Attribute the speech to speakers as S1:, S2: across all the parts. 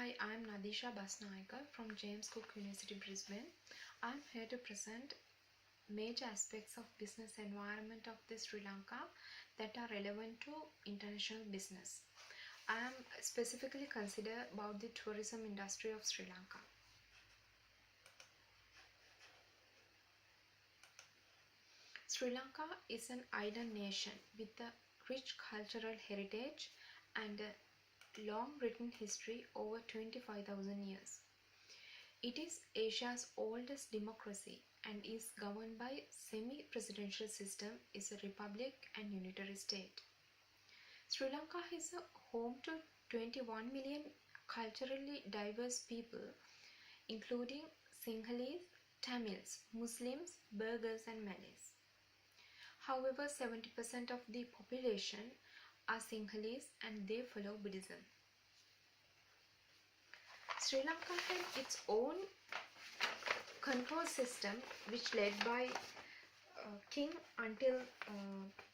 S1: Hi, I'm Nadisha Basnaika from James Cook University, Brisbane. I'm here to present major aspects of business environment of the Sri Lanka that are relevant to international business. I am specifically consider about the tourism industry of Sri Lanka. Sri Lanka is an island nation with a rich cultural heritage and a long written history over 25,000 years. It is Asia's oldest democracy and is governed by semi-presidential system, is a republic and unitary state. Sri Lanka is a home to 21 million culturally diverse people, including Sinhalese, Tamils, Muslims, Burghers and Malays. However, 70% of the population are Sinhalese and they follow Buddhism. Sri Lanka had its own control system which led by king until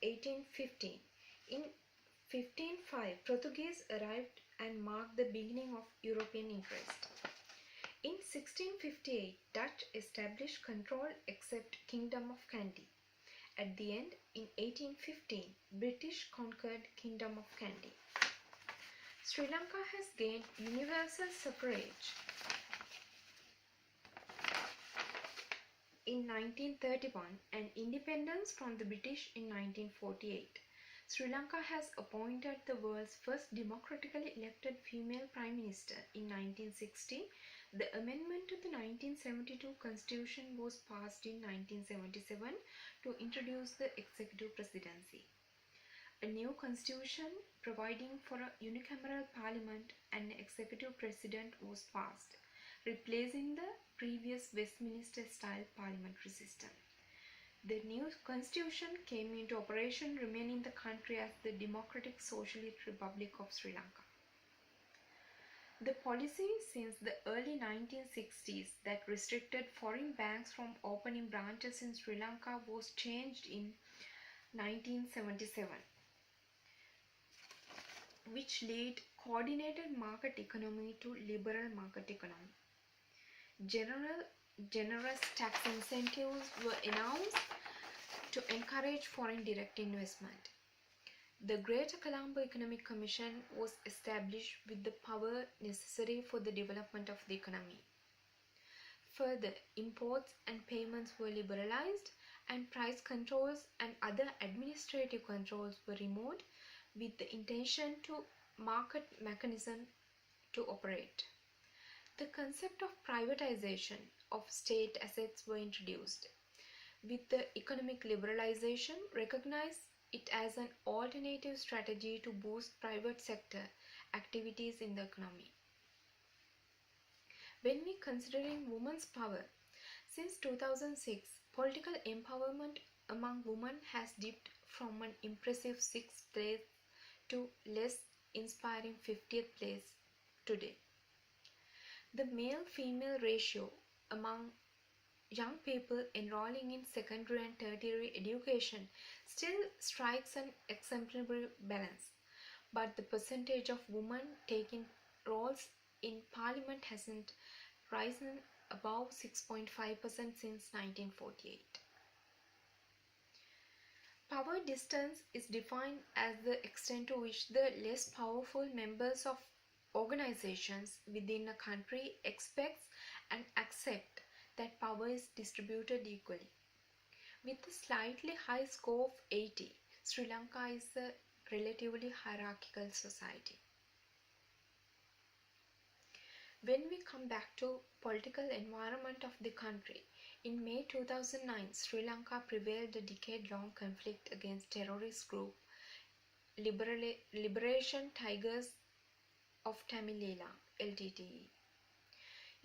S1: 1815. In 1505, Portuguese arrived and marked the beginning of European interest. In 1658, Dutch established control except Kingdom of Kandy. At the end, in 1815, British conquered Kingdom of Kandy. Sri Lanka has gained universal suffrage in 1931 and independence from the British in 1948. Sri Lanka has appointed the world's first democratically elected female Prime Minister in 1960. The amendment to the 1972 Constitution was passed in 1977 to introduce the executive presidency. A new constitution providing for a unicameral parliament and an executive president was passed, replacing the previous Westminster-style parliamentary system. The new constitution came into operation, remaining the country as the Democratic Socialist Republic of Sri Lanka. The policy since the early 1960s that restricted foreign banks from opening branches in Sri Lanka was changed in 1977. Which led coordinated market economy to liberal market economy. Generous tax incentives were announced to encourage foreign direct investment. The Greater Colombo Economic Commission was established with the power necessary for the development of the economy. Further, imports and payments were liberalized and price controls and other administrative controls were removed with the intention to market mechanism to operate. The concept of privatization of state assets were introduced. With the economic liberalization, recognize it as an alternative strategy to boost private sector activities in the economy. When we considering women's power, since 2006, political empowerment among women has dipped from an impressive 6th place to less inspiring 50th place today. The male-female ratio among young people enrolling in secondary and tertiary education still strikes an exemplary balance, but the percentage of women taking roles in parliament hasn't risen above 6.5% since 1948. Power distance is defined as the extent to which the less powerful members of organizations within a country expects and accept that power is distributed equally. With a slightly high score of 80, Sri Lanka is a relatively hierarchical society. When we come back to political environment of the country, in May 2009, Sri Lanka prevailed a decade-long conflict against terrorist group Liberation Tigers of Tamilila, LTTE.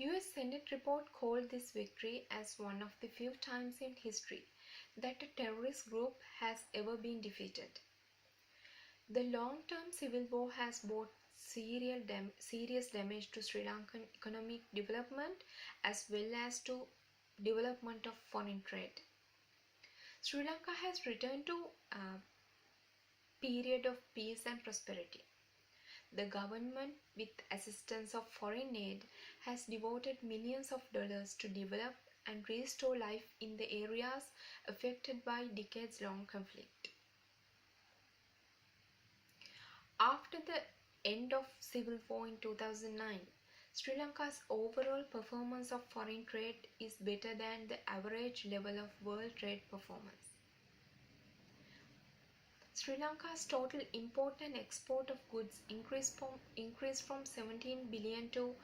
S1: US Senate report called this victory as one of the few times in history that a terrorist group has ever been defeated. The long-term civil war has brought serious damage to Sri Lankan economic development as well as to development of foreign trade. Sri Lanka has returned to a period of peace and prosperity. The government, with assistance of foreign aid, has devoted millions of dollars to develop and restore life in the areas affected by decades-long conflict. After the end of civil war in 2009, Sri Lanka's overall performance of foreign trade is better than the average level of world trade performance. Sri Lanka's total import and export of goods increased from 17 billion in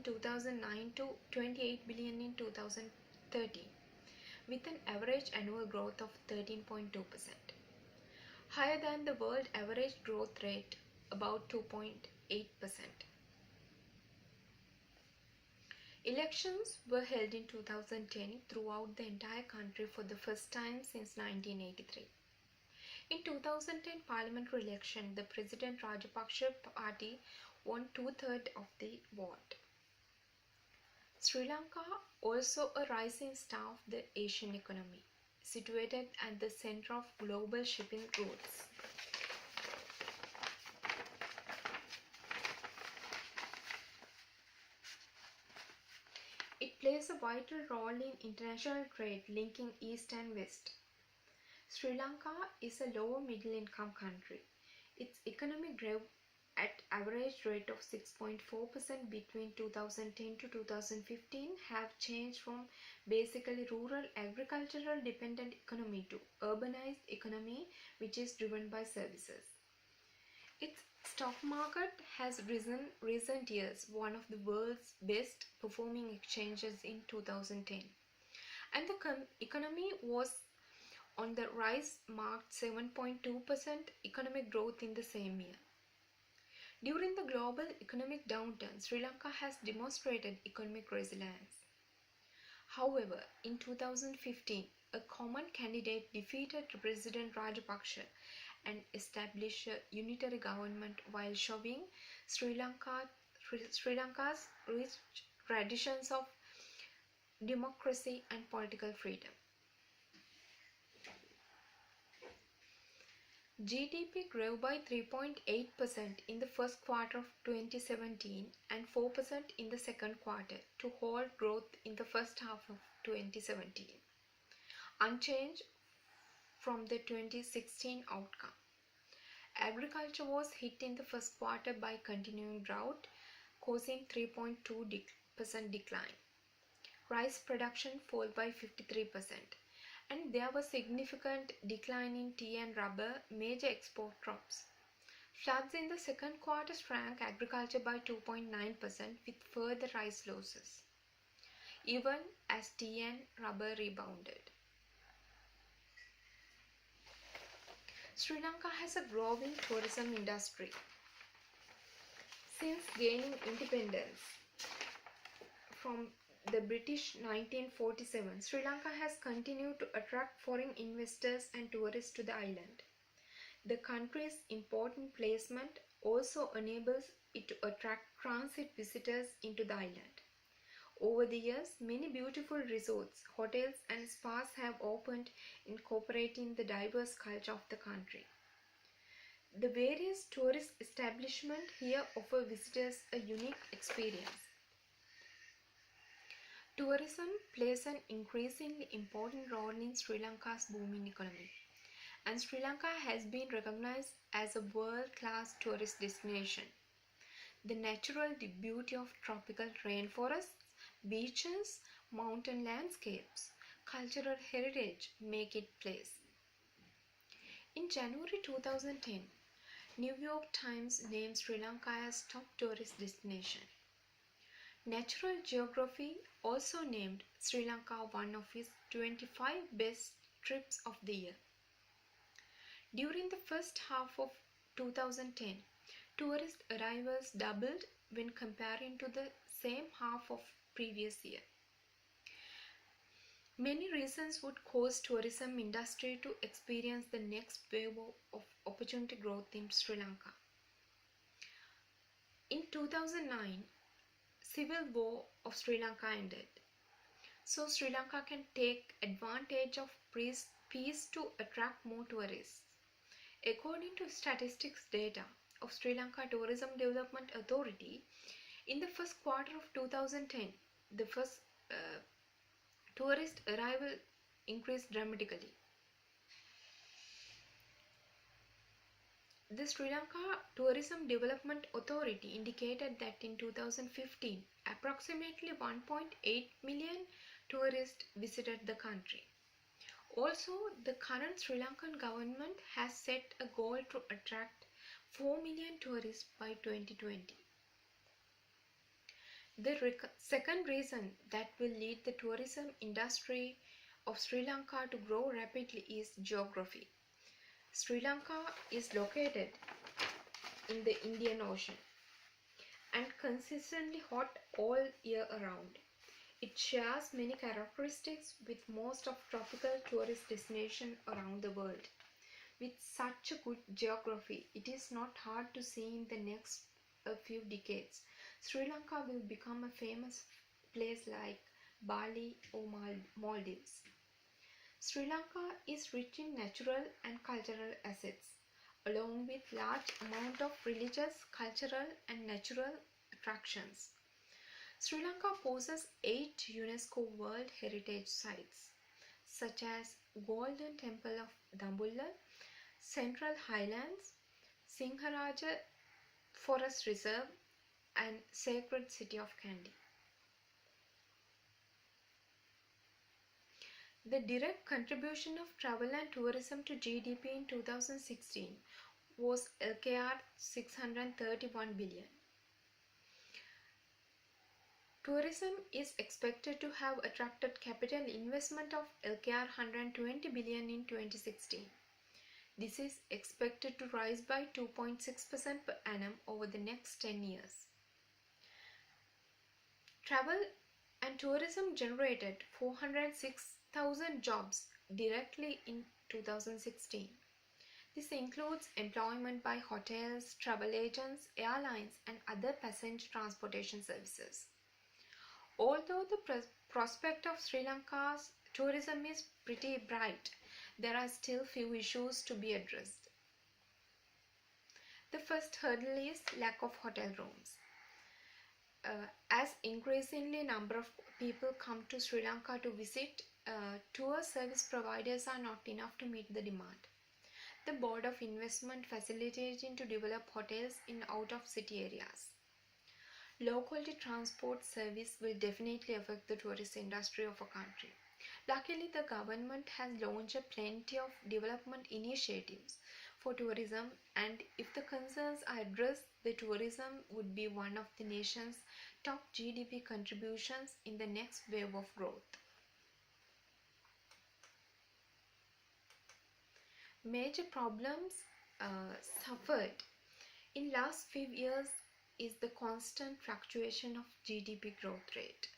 S1: 2009 to 28 billion in 2013, with an average annual growth of 13.2%, higher than the world average growth rate, about 2.8%. Elections were held in 2010 throughout the entire country for the first time since 1983. In 2010 parliamentary election, the President Rajapaksa party won two-thirds of the vote. Sri Lanka, also a rising star of the Asian economy, situated at the center of global shipping routes. It plays a vital role in international trade linking East and West. Sri Lanka is a lower middle income country. Its economy grew at average rate of 6.4% between 2010 to 2015, have changed from basically rural agricultural dependent economy to urbanized economy which is driven by services. Its stock market has risen recent years, one of the world's best performing exchanges in 2010, and the economy was on the rise, marked 7.2% economic growth in the same year. During the global economic downturn, Sri Lanka has demonstrated economic resilience. However, in 2015, a common candidate defeated President Rajapaksa and established a unitary government while showing Sri Lanka's rich traditions of democracy and political freedom. GDP grew by 3.8% in the first quarter of 2017 and 4% in the second quarter to hold growth in the first half of 2017, unchanged from the 2016 outcome. Agriculture was hit in the first quarter by continuing drought, causing 3.2% decline. Rice production fell by 53%. And there was significant decline in tea and rubber, major export crops. Floods in the second quarter shrank agriculture by 2.9% with further rice losses, even as tea and rubber rebounded. Sri Lanka has a growing tourism industry. Since gaining independence from the British 1947, Sri Lanka has continued to attract foreign investors and tourists to the island. The country's important placement also enables it to attract transit visitors into the island. Over the years, many beautiful resorts, hotels and spas have opened, incorporating the diverse culture of the country. The various tourist establishments here offer visitors a unique experience. Tourism plays an increasingly important role in Sri Lanka's booming economy, and Sri Lanka has been recognized as a world-class tourist destination. The natural beauty of tropical rainforests, beaches, mountain landscapes, cultural heritage make it place. In January 2010, New York Times named Sri Lanka as top tourist destination. Natural Geography also named Sri Lanka one of its 25 best trips of the year. During the first half of 2010, tourist arrivals doubled when comparing to the same half of previous year. Many reasons would cause tourism industry to experience the next wave of opportunity growth in Sri Lanka. In 2009, civil war of Sri Lanka ended, so Sri Lanka can take advantage of peace to attract more tourists. According to statistics data of Sri Lanka Tourism Development Authority, in the first quarter of 2010, the first tourist arrival increased dramatically. The Sri Lanka Tourism Development Authority indicated that in 2015, approximately 1.8 million tourists visited the country. Also, the current Sri Lankan government has set a goal to attract 4 million tourists by 2020. The second reason that will lead the tourism industry of Sri Lanka to grow rapidly is geography. Sri Lanka is located in the Indian Ocean and consistently hot all year around. It shares many characteristics with most of tropical tourist destinations around the world. With such a good geography, it is not hard to see in the next few decades, Sri Lanka will become a famous place like Bali or Maldives. Sri Lanka is rich in natural and cultural assets, along with large amount of religious, cultural and natural attractions. Sri Lanka possesses 8 UNESCO World Heritage Sites, such as Golden Temple of Dambulla, Central Highlands, Sinharaja Forest Reserve and Sacred City of Kandy. The direct contribution of travel and tourism to GDP in 2016 was LKR 631 billion. Tourism is expected to have attracted capital investment of LKR 120 billion in 2016. This is expected to rise by 2.6% per annum over the next 10 years. Travel and tourism generated 406,000 jobs directly in 2016. This includes employment by hotels, travel agents, airlines, and other passenger transportation services. Although the prospect of Sri Lanka's tourism is pretty bright, there are still few issues to be addressed. The first hurdle is lack of hotel rooms. As increasingly number of people come to Sri Lanka to visit, tour service providers are not enough to meet the demand. The Board of Investment facilitating to develop hotels in out-of-city areas. Low-quality transport service will definitely affect the tourist industry of a country. Luckily, the government has launched plenty of development initiatives for tourism, and if the concerns are addressed, the tourism would be one of the nation's top GDP contributions in the next wave of growth. Major problems suffered in last few years is the constant fluctuation of GDP growth rate.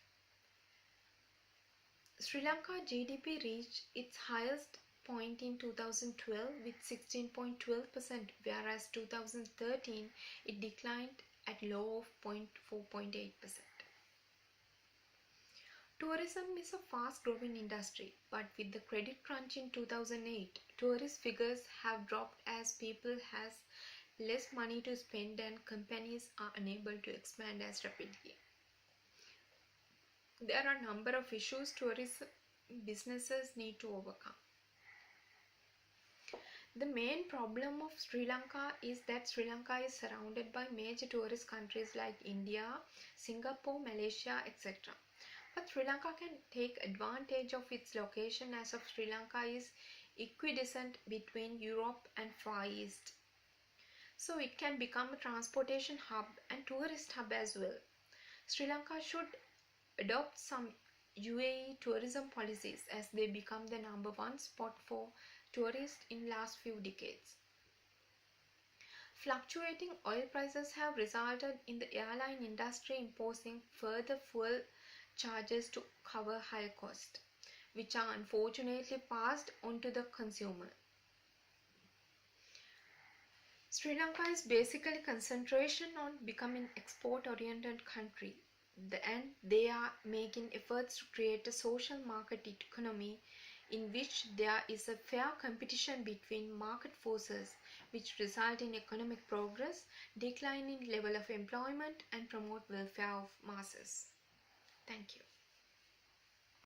S1: Sri Lanka GDP reached its highest point in 2012 with 16.12%, whereas 2013 it declined at low of 4.8%. Tourism is a fast-growing industry, but with the credit crunch in 2008, tourist figures have dropped as people has less money to spend and companies are unable to expand as rapidly. There are a number of issues tourism businesses need to overcome. The main problem of Sri Lanka is that Sri Lanka is surrounded by major tourist countries like India, Singapore, Malaysia, etc. But Sri Lanka can take advantage of its location as of Sri Lanka is equidistant between Europe and Far East. So it can become a transportation hub and tourist hub as well. Sri Lanka should adopt some UAE tourism policies as they become the number one spot for tourists in last few decades. Fluctuating oil prices have resulted in the airline industry imposing further fuel charges to cover higher costs, which are unfortunately passed on to the consumer. Sri Lanka is basically concentration on becoming export-oriented country, and they are making efforts to create a social market economy in which there is a fair competition between market forces which result in economic progress, decline in level of employment, and promote welfare of masses. Thank you.